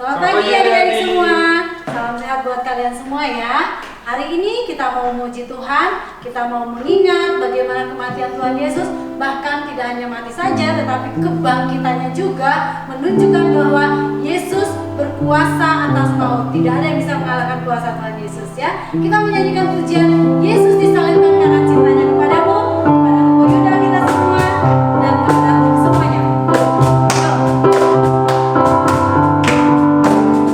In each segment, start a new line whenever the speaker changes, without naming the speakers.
Selamat pagi adik-adik semua. Salam sehat buat kalian semua ya. Hari ini kita mau memuji Tuhan, kita mau mengingat bagaimana kematian Tuhan Yesus. Bahkan tidak hanya mati saja, tetapi kebangkitannya juga menunjukkan bahwa Yesus berkuasa atas maut. Tidak ada yang bisa mengalahkan kuasa Tuhan Yesus ya. Kita menyanyikan pujian Yesus disalibkan karena cintanya kepadamu, kepada Koko Yuda kita semua dan kepada semuanya.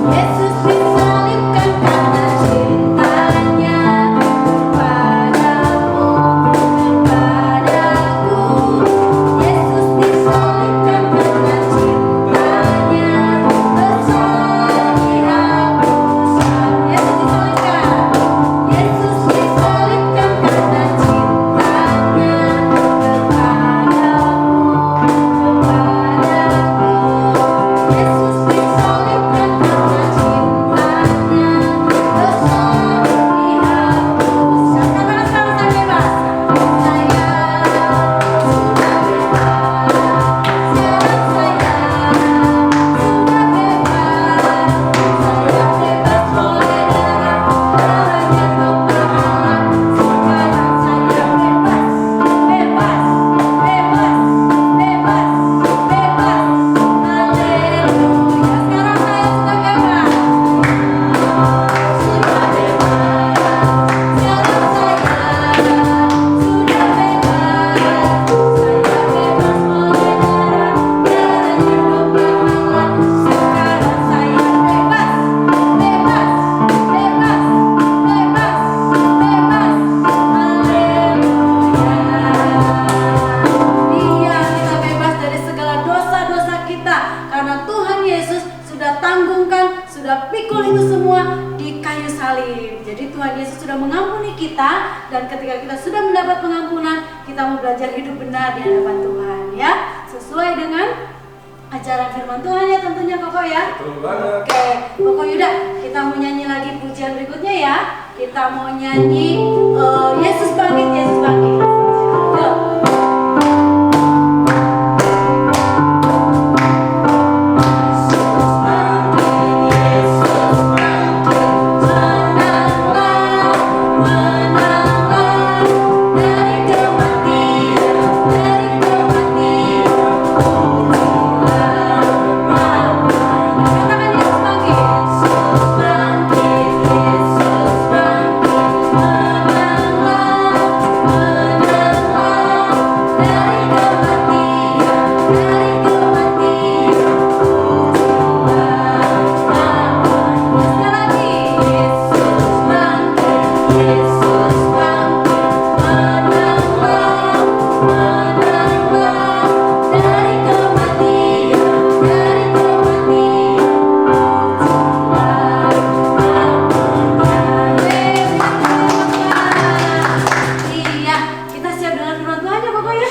Yesus disalibkan karena cintanya kepadamu, kepadaku. Yesus disalibkan karena cintanya besar dihapuskan. Yesus disalibkan. Yesus disalibkan karena cintanya kepadamu, kepadaku. Yesus disalibkan karena cintanya besar dihapuskan. Katakan sama saya bebas. Saya sudah bebas. Sekarang saya sudah bebas. Saya bebas oleh darahnya Tuhan. Sekarang saya bebas, bebas, bebas, bebas, bebas. Haleluya. Sekarang saya sudah bebas. Sudah bebas. Sekarang saya sudah bebas. Saya bebas oleh darahnya Tuhan. Sekarang saya bebas, bebas, bebas, bebas, bebas. Haleluya. Iya, kita bebas dari segala dosa-dosa kita karena Tuhan Yesus sudah tanggungkan, sudah pikul itu semua di kayu salib. Jadi Tuhan Yesus sudah mengampuni kita, dan ketika kita sudah mendapat pengampunan, kita mau belajar hidup benar di hadapan Tuhan ya, sesuai dengan ajaran firman Tuhan ya tentunya Koko ya.
Betul banget.
Oke, Koko Yuda, kita mau nyanyi lagi pujian berikutnya ya. Kita mau nyanyi Yesus bangkit, Yesus bangkit. Yuk.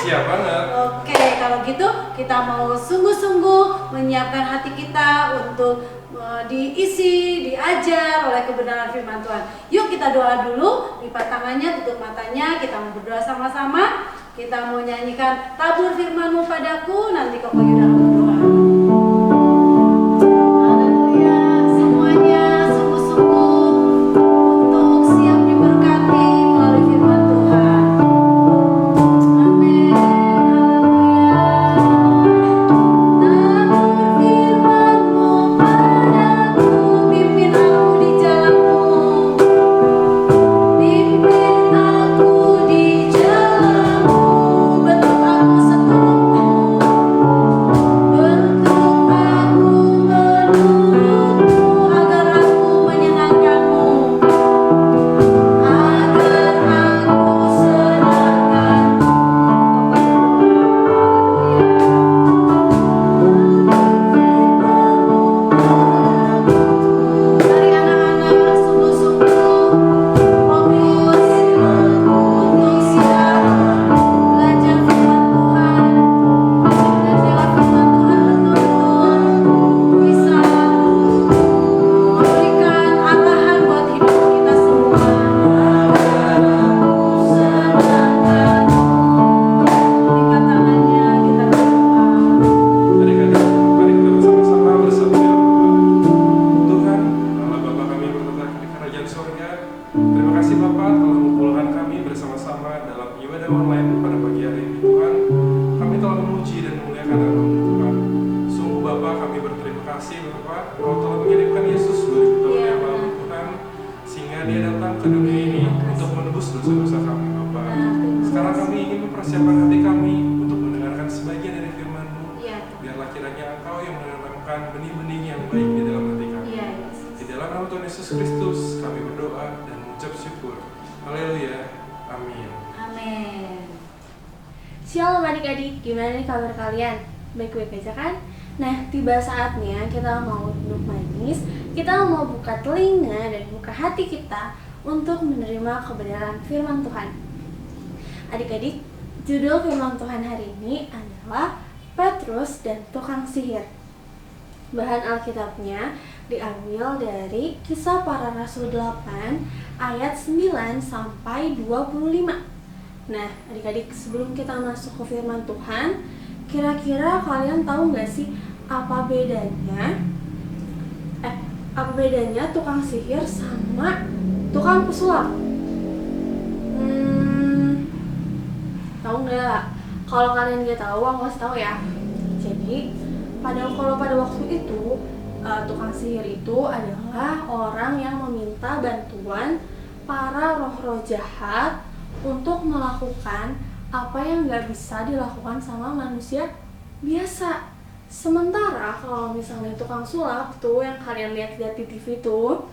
Siap banget.
Oke, kalau gitu kita mau sungguh-sungguh menyiapkan hati kita untuk diisi, diajar oleh kebenaran firman Tuhan. Yuk kita doa dulu, lipat tangannya, tutup matanya, kita mau berdoa sama-sama. Kita mau nyanyikan tabur firman-Mu padaku, nanti Koko Yuda akan berdoa. Haleluya, semuanya sungguh-sungguh untuk siap diberkati melalui firman Tuhan. Amin. Haleluya. Tabur firman-Mu padaku, pimpin aku di jalan-Mu. Pimpin aku di jalan-Mu, bentuk aku seturutmu.
Bapa, Engkau telah mengirimkan Yesus 2000 tahun yang lalu Tuhan, sehingga dia datang ke dunia ini untuk menebus dosa-dosa kami Bapa. Sekarang kami ingin mempersiapkan hati kami untuk mendengarkan sebagian dari firman-Mu. Biarlah kiranya Engkau yang menanamkan benih-benih yang baik di dalam hati kami. Di dalam nama Tuhan Yesus Kristus kami berdoa dan mengucap syukur. Haleluya. Amin.
Amin.
Shalom adik-adik, gimana nih kabar kalian? Baik-baik aja kan? Nah, tiba saatnya kita mau duduk manis, kita mau buka telinga dan buka hati kita untuk menerima kebenaran firman Tuhan. Adik-adik, judul firman Tuhan hari ini adalah Petrus dan Tukang Sihir. Bahan Alkitabnya diambil dari Kisah Para Rasul 8 ayat 9 sampai 25. Nah, adik-adik, sebelum kita masuk ke firman Tuhan, kira-kira kalian tahu nggak sih apa bedanya tukang sihir sama tukang pesulap? Tahu nggak? Kalau kalian nggak tahu, aku kasih tahu ya. Jadi pada waktu itu tukang sihir itu adalah orang yang meminta bantuan para roh-roh jahat untuk melakukan apa yang nggak bisa dilakukan sama manusia biasa. Sementara kalau misalnya tukang sulap tuh yang kalian lihat di TV tuh,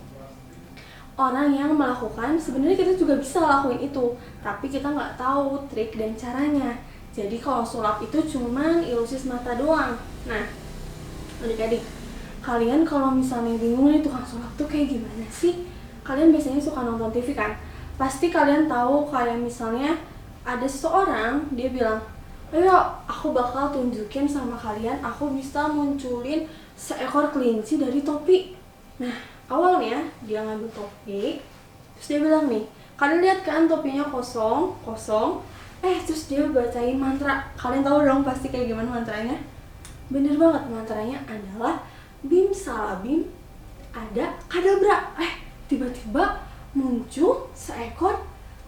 orang yang melakukan sebenarnya kita juga bisa lakuin itu, tapi kita nggak tahu trik dan caranya. Jadi kalau sulap itu cuman ilusi semata doang. Nah, adik-adik, kalian kalau misalnya bingung nih tukang sulap tuh kayak gimana sih? Kalian biasanya suka nonton TV kan? Pasti kalian tahu kayak misalnya ada seseorang, dia bilang, ayo aku bakal tunjukin sama kalian, aku bisa munculin seekor kelinci dari topi. Nah, awalnya dia ngambil topi, terus dia bilang nih, kalian lihat kan topinya kosong, terus dia bacain mantra. Kalian tahu dong pasti kayak gimana mantranya? Bener banget, mantranya adalah bim salabim ada kadabra. Tiba-tiba muncul seekor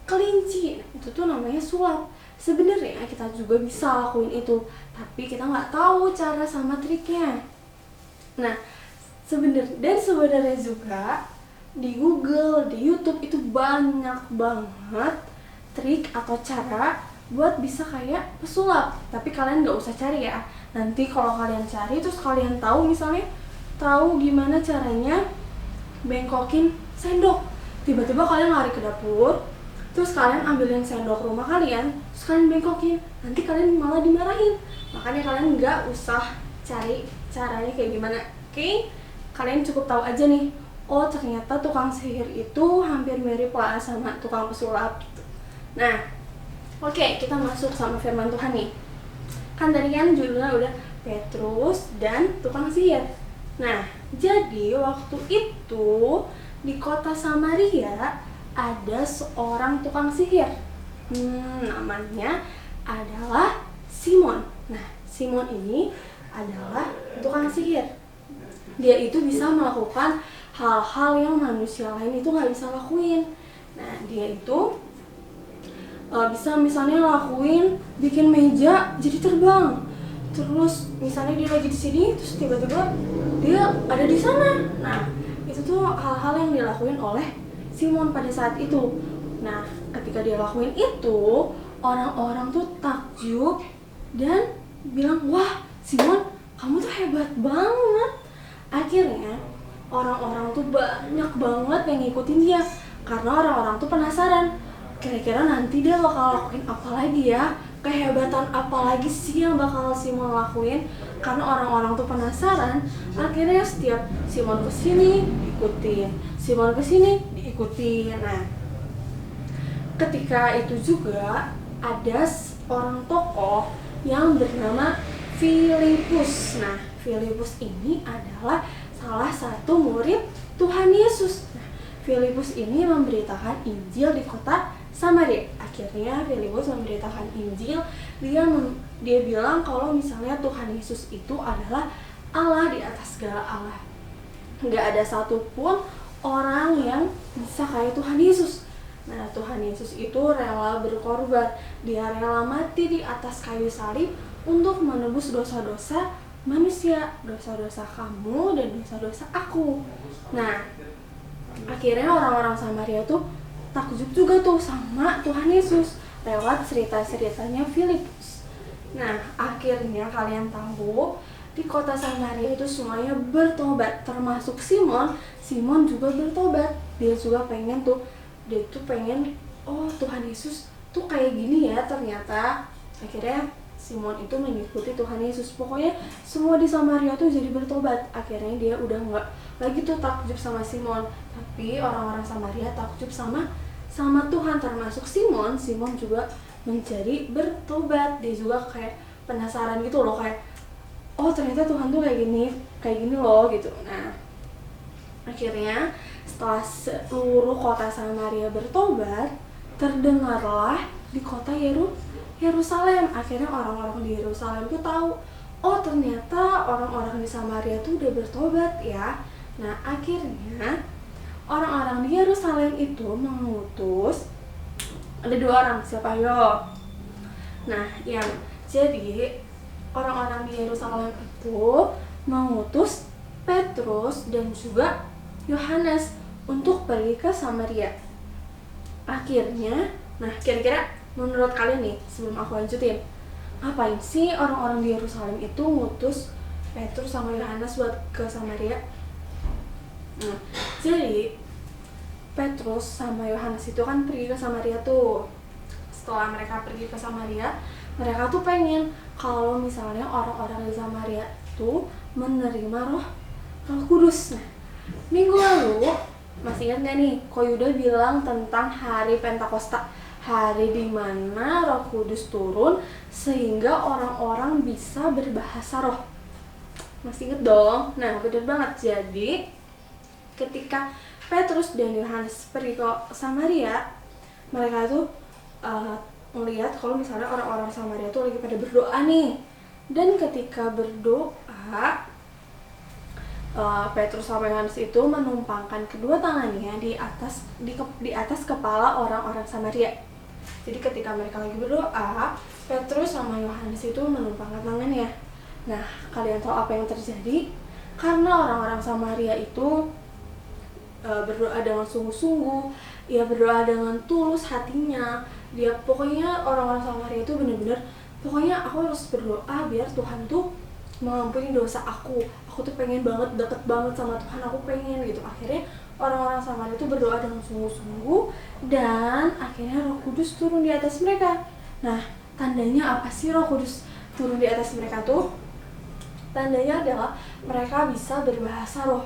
kelinci. Itu tuh namanya sulap. Sebenarnya kita juga bisa lakuin itu, tapi kita nggak tahu cara sama triknya. Nah, sebenarnya juga di Google, di YouTube itu banyak banget trik atau cara buat bisa kayak pesulap. Tapi kalian nggak usah cari ya. Nanti kalau kalian cari terus kalian tahu gimana caranya bengkokin sendok. Tiba-tiba kalian lari ke dapur, terus kalian ambilin sendok rumah kalian, terus kalian bengkokin, nanti kalian malah dimarahin. Makanya kalian nggak usah cari caranya kayak gimana. Oke? Kalian cukup tahu aja nih, oh ternyata tukang sihir itu hampir mirip lah sama tukang pesulap gitu. Nah, oke, kita masuk sama firman Tuhan nih. Kan tadi kan judulnya udah Petrus dan Tukang Sihir. Nah, jadi waktu itu di kota Samaria ada seorang tukang sihir. Namanya adalah Simon. Nah, Simon ini adalah tukang sihir. Dia itu bisa melakukan hal-hal yang manusia lain itu nggak bisa lakuin. Nah, dia itu bisa misalnya bikin meja jadi terbang. Terus misalnya dia lagi di sini, terus tiba-tiba dia ada di sana. Nah, itu tuh hal-hal yang dilakuin oleh Simon pada saat itu. Nah, ketika dia lakuin itu, orang-orang tuh takjub dan bilang, wah Simon, kamu tuh hebat banget. Akhirnya orang-orang tuh banyak banget yang ngikutin dia, karena orang-orang tuh penasaran, kira-kira nanti dia bakal lakuin apa lagi ya, kehebatan apa lagi sih yang bakal Simon lakuin. Karena orang-orang tuh penasaran, akhirnya setiap Simon kesini diikutin, Simon kesini diikutin. Nah, ketika itu juga ada orang tokoh yang bernama Filipus. Nah, Filipus ini adalah salah satu murid Tuhan Yesus. Nah, Filipus ini memberitakan Injil di kota Samaria. Akhirnya Filipus memberitakan Injil. Dia bilang kalau misalnya Tuhan Yesus itu adalah Allah di atas segala Allah. Nggak ada satupun orang yang bisa kayak Tuhan Yesus. Nah, Tuhan Yesus itu rela berkorban. Dia rela mati di atas kayu salib untuk menebus dosa-dosa manusia, dosa-dosa kamu dan dosa-dosa aku. Nah, akhirnya orang-orang Samaria tuh takjub juga tuh sama Tuhan Yesus lewat cerita-ceritanya Filipus. Nah, akhirnya kalian tahu di kota Samaria itu semuanya bertobat, termasuk Simon. Simon juga bertobat. Dia juga pengen oh Tuhan Yesus tuh kayak gini ya ternyata. Akhirnya Simon itu mengikuti Tuhan Yesus. Pokoknya semua di Samaria tuh jadi bertobat. Akhirnya dia udah nggak lagi tuh takjub sama Simon, tapi orang-orang Samaria takjub sama Tuhan, termasuk Simon. Simon juga menjadi bertobat. Dia juga kayak penasaran gitu loh, kayak oh ternyata Tuhan tuh kayak gini loh gitu. Nah, akhirnya setelah seluruh kota Samaria bertobat, terdengarlah di kota Yerusalem. Akhirnya orang-orang di Yerusalem tuh tahu, oh ternyata orang-orang di Samaria tuh udah bertobat ya. Nah, akhirnya orang-orang di Yerusalem itu mengutus, ada 2 orang, siapa yo? Nah, jadi orang-orang di Yerusalem itu mengutus Petrus dan juga Yohanes untuk pergi ke Samaria. Akhirnya, nah kira-kira menurut kalian nih, sebelum aku lanjutin, ngapain sih orang-orang di Yerusalem itu ngutus Petrus sama Yohanes buat ke Samaria? Nah, jadi Petrus sama Yohanes itu kan pergi ke Samaria tuh. Setelah mereka pergi ke Samaria, mereka tuh pengen kalau misalnya orang-orang di Samaria tuh menerima Roh Kudus. Nah, minggu lalu masih ingat gak nih, Ko Yuda bilang tentang hari Pentakosta, hari dimana Roh Kudus turun sehingga orang-orang bisa berbahasa roh. Masih inget dong? Nah, bener banget. Jadi ketika Petrus dan Yohanes pergi ke Samaria, mereka tuh melihat kalau misalnya orang-orang Samaria tuh lagi pada berdoa nih. Dan ketika berdoa, Petrus sama Yohanes itu menumpangkan kedua tangannya di atas kepala orang-orang Samaria. Jadi ketika mereka lagi berdoa, Petrus sama Yohanes itu menumpangkan tangannya. Nah, kalian tahu apa yang terjadi? Karena orang-orang Samaria itu berdoa dengan sungguh-sungguh, ya berdoa dengan tulus hatinya. Dia pokoknya orang-orang Samaria itu benar-benar, pokoknya aku harus berdoa biar Tuhan tuh mengampuni dosa aku tuh pengen banget deket banget sama Tuhan, aku pengen gitu. Akhirnya orang-orang Samaria itu berdoa dengan sungguh-sungguh dan akhirnya Roh Kudus turun di atas mereka. Nah, tandanya apa sih Roh Kudus turun di atas mereka tuh? Tandanya adalah mereka bisa berbahasa roh.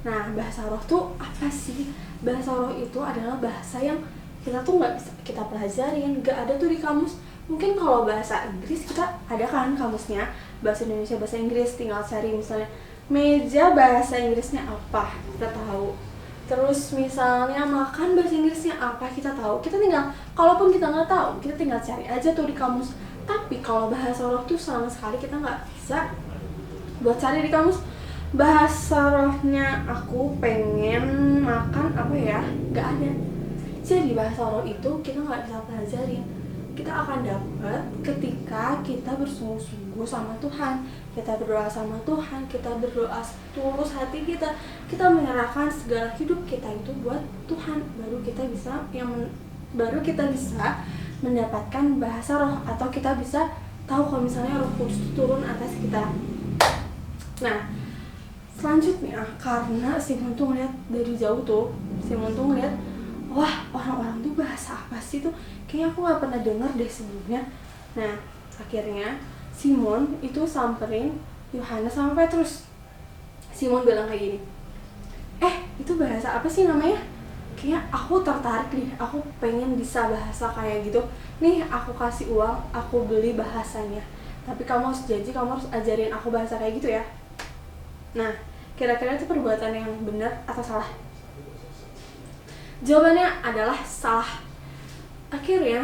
Nah, bahasa roh tuh apa sih? Bahasa roh itu adalah bahasa yang kita tuh nggak bisa kita pelajarin, nggak ada tuh di kamus. Mungkin kalau bahasa Inggris kita ada kan kamusnya, bahasa Indonesia, bahasa Inggris, tinggal cari misalnya meja bahasa Inggrisnya apa, kita tahu. Terus misalnya makan bahasa Inggrisnya apa, kita tahu. Kita tinggal, kalaupun kita nggak tahu, kita tinggal cari aja tuh di kamus. Tapi kalau bahasa roh tuh sama sekali kita nggak bisa buat cari di kamus. Bahasa rohnya aku pengen makan apa ya, nggak ada. Jadi bahasa roh itu kita nggak bisa pelajarin. Kita akan dapat ketika kita bersungguh-sungguh sama Tuhan, kita berdoa sama Tuhan, kita berdoa tulus hati kita, kita menyerahkan segala hidup kita itu buat Tuhan, baru kita bisa mendapatkan bahasa roh, atau kita bisa tahu kalau misalnya Roh Kudus turun atas kita. Nah, selanjutnya karena Simon tuh ngeliat dari jauh tuh, Simon tuh ngeliat, wah orang-orang tuh bahasa apa sih tuh? Kayaknya aku gak pernah dengar deh sebelumnya. Nah, akhirnya Simon itu samperin Yohanes sama Petrus. Simon bilang kayak gini, itu bahasa apa sih namanya? Kayaknya aku tertarik nih, aku pengen bisa bahasa kayak gitu. Nih aku kasih uang, aku beli bahasanya. Tapi kamu harus janji, kamu harus ajarin aku bahasa kayak gitu ya. Nah, kira-kira itu perbuatan yang benar atau salah? Jawabannya adalah salah. Akhirnya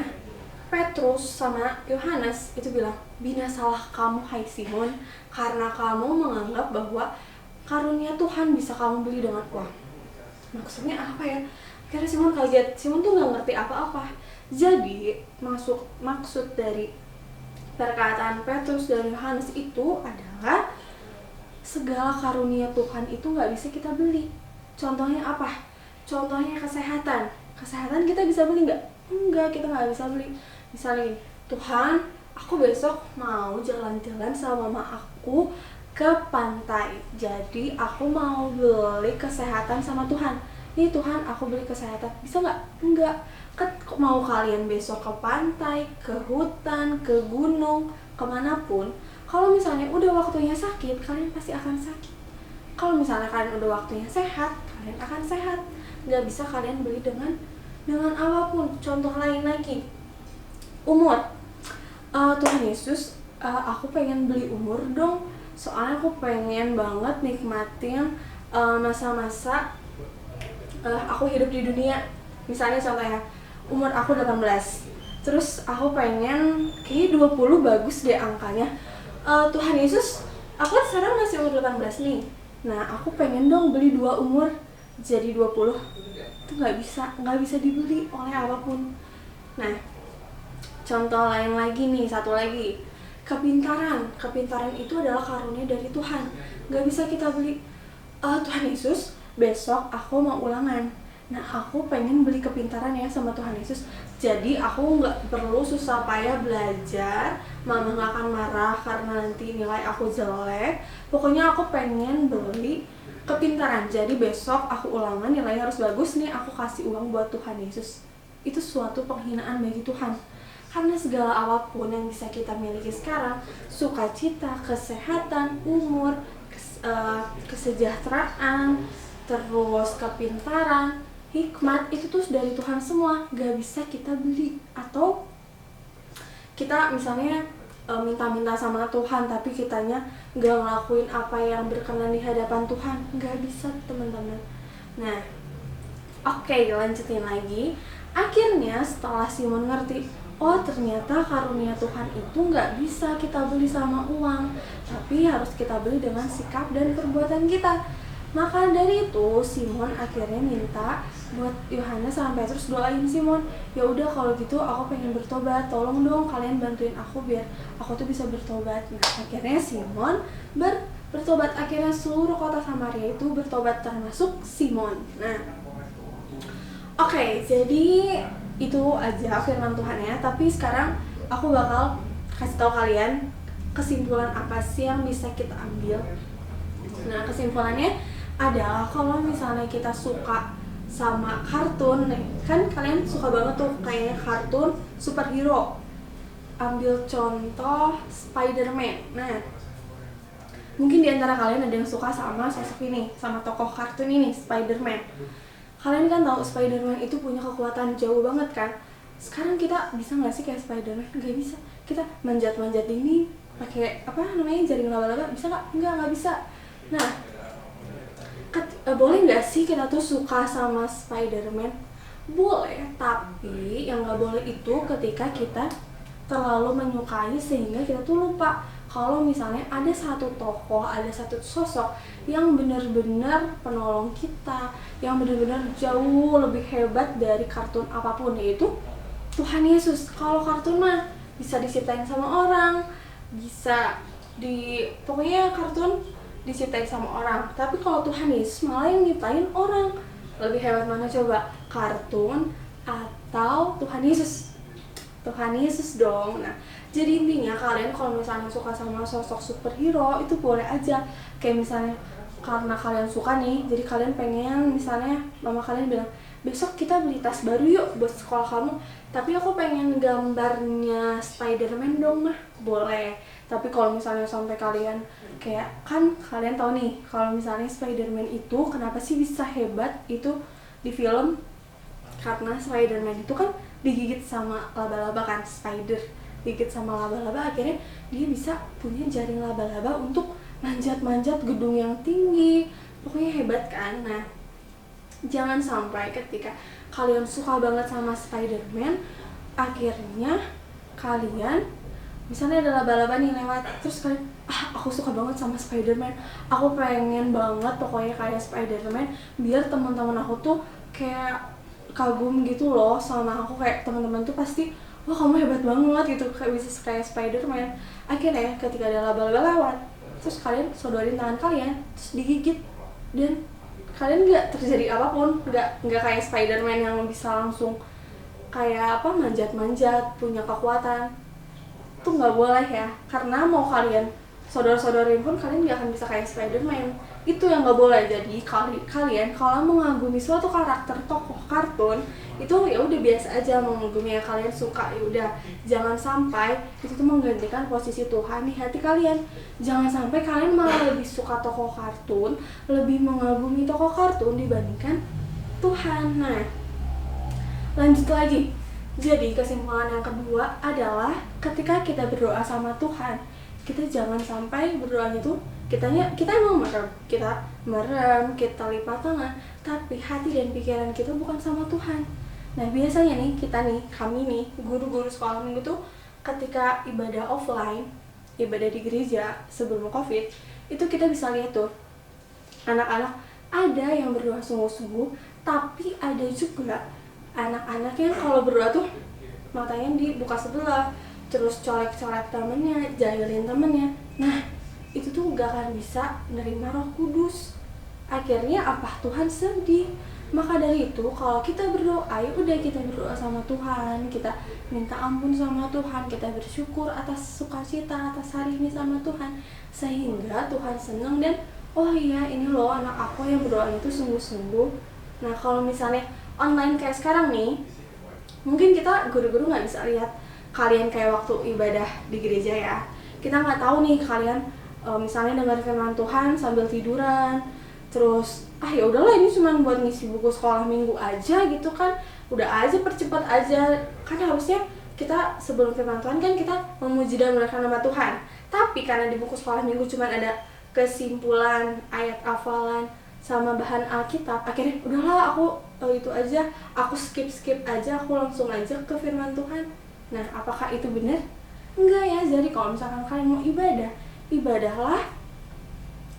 Petrus sama Yohanes itu bilang, binasalah kamu hai Simon, karena kamu menganggap bahwa karunia Tuhan bisa kamu beli dengan uang. Maksudnya apa ya? Akhirnya Simon kaget, Simon tuh gak ngerti apa-apa. Jadi maksud dari perkataan Petrus dan Yohanes itu adalah segala karunia Tuhan itu nggak bisa kita beli. Contohnya apa? Contohnya kesehatan. Kesehatan kita bisa beli nggak? Enggak, kita nggak bisa beli. Misalnya gini, Tuhan, aku besok mau jalan-jalan sama mama aku ke pantai. Jadi aku mau beli kesehatan sama Tuhan. Nih Tuhan, aku beli kesehatan. Bisa nggak? Enggak. Mau kalian besok ke pantai, ke hutan, ke gunung, kemanapun, kalau misalnya udah waktunya sakit, kalian pasti akan sakit. Kalau misalnya kalian udah waktunya sehat, kalian akan sehat. Nggak bisa kalian beli dengan apapun. Contoh lain lagi, umur. Tuhan Yesus, aku pengen beli umur dong. Soalnya aku pengen banget nikmatin masa-masa aku hidup di dunia. Misalnya contohnya, umur aku 18. Terus aku pengen kayaknya 20 bagus deh angkanya. Tuhan Yesus, aku kan sekarang masih umur 18 nih. Nah, aku pengen dong beli 2 umur jadi 20. Itu nggak bisa dibeli oleh apapun. Nah, contoh lain lagi nih, satu lagi. Kepintaran itu adalah karunia dari Tuhan. Nggak bisa kita beli. Tuhan Yesus, besok aku mau ulangan. Nah, aku pengen beli kepintaran ya sama Tuhan Yesus. Jadi aku nggak perlu susah payah belajar. Mama nggak akan marah karena nanti nilai aku jelek. Pokoknya aku pengen beli kepintaran. Jadi besok aku ulangan nilainya harus bagus nih. Aku kasih uang buat Tuhan Yesus. Itu suatu penghinaan bagi Tuhan. Karena segala apapun yang bisa kita miliki sekarang, sukacita, kesehatan, umur, kesejahteraan, terus kepintaran, hikmat, itu tuh dari Tuhan semua, gak bisa kita beli. Atau kita misalnya minta-minta sama Tuhan tapi kitanya gak ngelakuin apa yang berkenan di hadapan Tuhan, gak bisa teman-teman. Nah, oke, lanjutin lagi. Akhirnya setelah Simon ngerti, oh ternyata karunia Tuhan itu nggak bisa kita beli sama uang, tapi harus kita beli dengan sikap dan perbuatan kita. Maka dari itu Simon akhirnya minta buat Yohanes sama Petrus doain Simon. Ya udah kalau gitu aku pengen bertobat, tolong dong kalian bantuin aku biar aku tuh bisa bertobat. Nah akhirnya Simon bertobat. Akhirnya seluruh kota Samaria itu bertobat termasuk Simon. Nah oke, jadi itu aja firman Tuhan ya. Tapi sekarang aku bakal kasih tahu kalian kesimpulan apa sih yang bisa kita ambil. Nah kesimpulannya adalah kalau misalnya kita suka sama kartun nih, kan kalian suka banget tuh kayak kartun superhero. Ambil contoh Spider-Man. Nah mungkin diantara kalian ada yang suka sama sosok ini, sama tokoh kartun ini, Spider-Man. Kalian kan tahu Spider-Man itu punya kekuatan jauh banget kan. Sekarang kita bisa nggak sih kayak Spider-Man? Nggak bisa. Kita manjat-manjat ini pakai apa namanya jaring laba-laba, bisa nggak? Nggak bisa. Nah, boleh nggak sih kita tuh suka sama Spider-Man? Boleh, tapi yang nggak boleh itu ketika kita terlalu menyukai sehingga kita tuh lupa kalau misalnya ada satu tokoh, ada satu sosok yang benar-benar penolong kita, yang benar-benar jauh lebih hebat dari kartun apapun, yaitu Tuhan Yesus. Kalau kartun mah bisa diciptain sama orang, pokoknya kartun diciptain sama orang. Tapi kalau Tuhan Yesus malah yang nyiptain orang. Lebih hebat mana coba? Kartun atau Tuhan Yesus? Tuhan Yesus dong. Nah, jadi intinya kalian kalau misalnya suka sama sosok superhero itu boleh aja. Kayak misalnya karena kalian suka nih, jadi kalian pengen misalnya mama kalian bilang, besok kita beli tas baru yuk buat sekolah kamu. Tapi aku pengen gambarnya Spider-Man dong mah. Boleh. Tapi kalau misalnya sampai kalian kayak, kan kalian tahu nih kalau misalnya Spider-Man itu kenapa sih bisa hebat itu di film? Karena Spider-Man itu kan digigit sama laba-laba kan, spider digigit sama laba-laba, akhirnya dia bisa punya jaring laba-laba untuk manjat-manjat gedung yang tinggi. Pokoknya hebat kan. Nah, jangan sampai ketika kalian suka banget sama Spider-Man, akhirnya kalian misalnya ada laba-laba nih lewat, terus kalian, aku suka banget sama Spider-Man, aku pengen banget pokoknya kayak Spider-Man, biar teman-teman aku tuh kayak kagum gitu loh sama aku, kayak teman-teman tuh pasti, wah kamu hebat banget gitu, kayak bisa kayak Spider-Man. Akhirnya ketika ada laba-laba lewat, terus kalian sodorin tangan kalian, terus digigit, dan kalian nggak terjadi apapun, nggak kayak Spider-Man yang bisa langsung kayak apa manjat-manjat punya kekuatan. Itu nggak boleh ya, karena mau kalian sodor-sodorin pun kalian nggak akan bisa kayak Spider-Man. Itu yang nggak boleh. Jadi kalian kalau mengagumi suatu karakter tokoh kartun itu ya udah biasa aja mengagumi yang kalian suka, ya udah. Jangan sampai itu tuh menggantikan posisi Tuhan di hati kalian. Jangan sampai kalian malah lebih suka tokoh kartun, lebih mengagumi tokoh kartun dibandingkan Tuhan. Nah, lanjut lagi. Jadi kesimpulan yang kedua adalah ketika kita berdoa sama Tuhan, kita jangan sampai berdoanya tuh kita emang merem, kita lipat tangan, tapi hati dan pikiran kita bukan sama Tuhan. Nah, biasanya nih kami nih guru-guru sekolah minggu tuh ketika ibadah offline, ibadah di gereja sebelum Covid, itu kita bisa lihat tuh anak-anak ada yang berdoa sungguh-sungguh, tapi ada juga anak-anak yang kalau berdoa tuh matanya dibuka sebelah, terus colek-colek temennya, jahilin temennya. Nah, itu tuh gak akan bisa nerima Roh Kudus. Akhirnya apa? Tuhan sedih. Maka dari itu kalau kita berdoa, ya udah kita berdoa sama Tuhan, kita minta ampun sama Tuhan, kita bersyukur atas sukacita atas hari ini sama Tuhan, sehingga Tuhan senang dan oh iya ini loh anak aku yang berdoa itu sungguh-sungguh. Nah, kalau misalnya online kayak sekarang nih, mungkin kita guru-guru nggak bisa lihat kalian kayak waktu ibadah di gereja ya. Kita nggak tahu nih kalian misalnya dengar firman Tuhan sambil tiduran, terus ya udahlah ini cuma buat ngisi buku sekolah minggu aja gitu kan, udah aja percepat aja. Kan harusnya kita sebelum firman Tuhan kan kita memuji dan menaikkan nama Tuhan, tapi karena di buku sekolah minggu cuma ada kesimpulan, ayat hafalan sama bahan Alkitab, akhirnya udahlah aku itu aja, aku skip aja, aku langsung aja ke firman Tuhan. Nah, apakah itu benar? Enggak ya. Jadi kalau misalkan kalian mau ibadahlah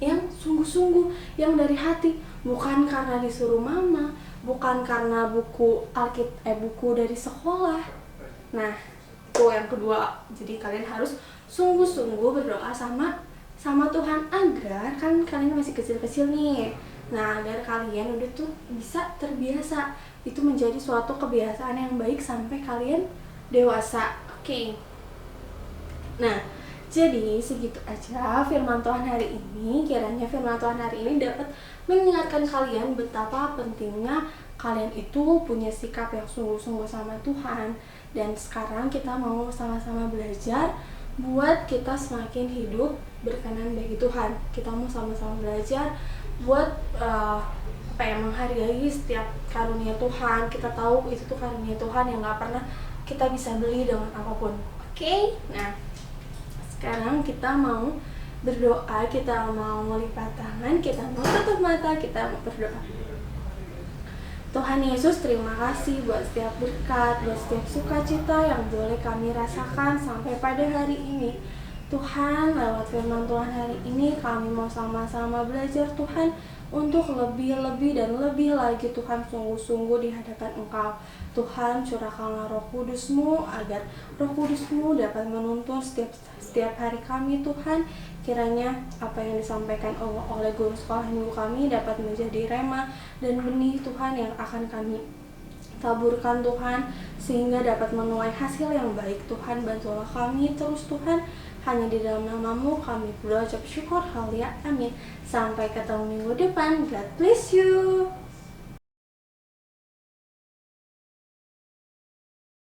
yang sungguh-sungguh, yang dari hati, bukan karena disuruh mama, bukan karena buku dari sekolah. Nah, itu yang kedua. Jadi kalian harus sungguh-sungguh berdoa sama Tuhan agar kan kalian masih kecil-kecil nih. Nah, agar kalian udah tuh bisa terbiasa. Itu menjadi suatu kebiasaan yang baik sampai kalian dewasa. Oke. Nah, jadi segitu aja firman Tuhan hari ini. Kiranya firman Tuhan hari ini dapat mengingatkan kalian betapa pentingnya kalian itu punya sikap yang sungguh-sungguh sama Tuhan. Dan sekarang kita mau sama-sama belajar buat kita semakin hidup berkenan bagi Tuhan. Kita mau sama-sama belajar buat menghargai setiap karunia Tuhan. Kita tahu itu tuh karunia Tuhan yang gak pernah kita bisa beli dengan apapun. Oke? Nah, sekarang kita mau berdoa, kita mau melipat tangan, kita mau tutup mata, kita mau berdoa. Tuhan Yesus, terima kasih buat setiap berkat, buat setiap sukacita yang boleh kami rasakan sampai pada hari ini. Tuhan, lewat firman Tuhan hari ini kami mau sama-sama belajar Tuhan untuk lebih dan lebih lagi Tuhan sungguh-sungguh di hadapan Engkau. Tuhan, curahkanlah Roh Kudus-Mu agar Roh Kudus-Mu dapat menuntun setiap hari kami Tuhan. Kiranya apa yang disampaikan oleh guru sekolah minggu kami dapat menjadi rema dan benih Tuhan yang akan kami taburkan Tuhan, sehingga dapat menuai hasil yang baik. Tuhan, bantulah kami terus Tuhan. Hanya di dalam nama-Mu kami berdoa, ucap syukur, haleluya, amin. Sampai ketemu minggu depan. God bless you.